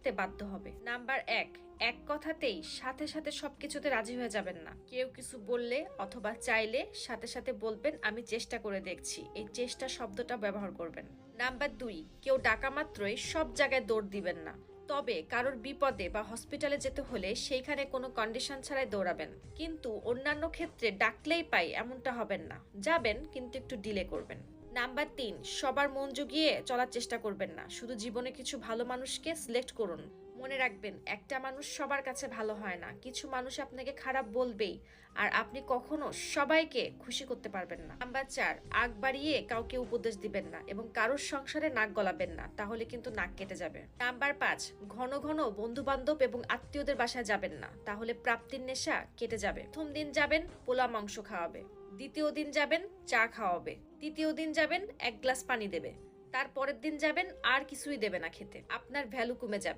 করতে বাধ্য হবে। নাম্বার 1, এক কথাতেই সাথে সাথে সবকিছুতে রাজি হয়ে যাবেন না। কেউ কিছু বললে অথবা চাইলে সাথে সাথে বলবেন আমি চেষ্টা করে দেখছি, এই চেষ্টা শব্দটা ব্যবহার করবেন। নাম্বার 2, কেউ ডাকা মাত্রই সব জায়গায় দৌড় দিবেন না। তবে কারোর বিপদে বা হসপিটালে যেতে হলে সেইখানে কোনো কন্ডিশন ছাড়াই দৌড়াবেন। কিন্তু অন্যান্য ক্ষেত্রে ডাকলেই পাই এমনটা হবেন না, যাবেন কিন্তু একটু ডিলে করবেন। নাম্বার 3, সবার মন জুগিয়ে চলার চেষ্টা করবেন না, শুধু জীবনে কিছু ভালো মানুষকে সিলেক্ট করুন। মনে রাখবেন একটা মানুষ সবার কাছে ভালো হয় না, কিছু মানুষ আপনাকে খারাপ বলবেই, আর আপনি কখনো সবাইকে খুশি করতে পারবেন না। নাম্বার 4, আগ বাড়িয়ে কাউকে উপদেশ দিবেন না এবং কারোর সংসারে নাক গলাবেন না, তাহলে কিন্তু নাক কেটে যাবে। নাম্বার 5, ঘন ঘন বন্ধু বান্ধব এবং আত্মীয়দের বাসায় যাবেন না, তাহলে প্রাপ্তির নেশা কেটে যাবে। প্রথম দিন যাবেন পোলা মাংস খাওয়াবে, দ্বিতীয় দিন যাবেন চা খাওয়াবে, তৃতীয় দিন যাবেন 1 গ্লাস পানি দেবে, তার পরের দিন যাবেন আর কিছুই দেবে না খেতে, আপনার ভ্যালু কমে যাবে।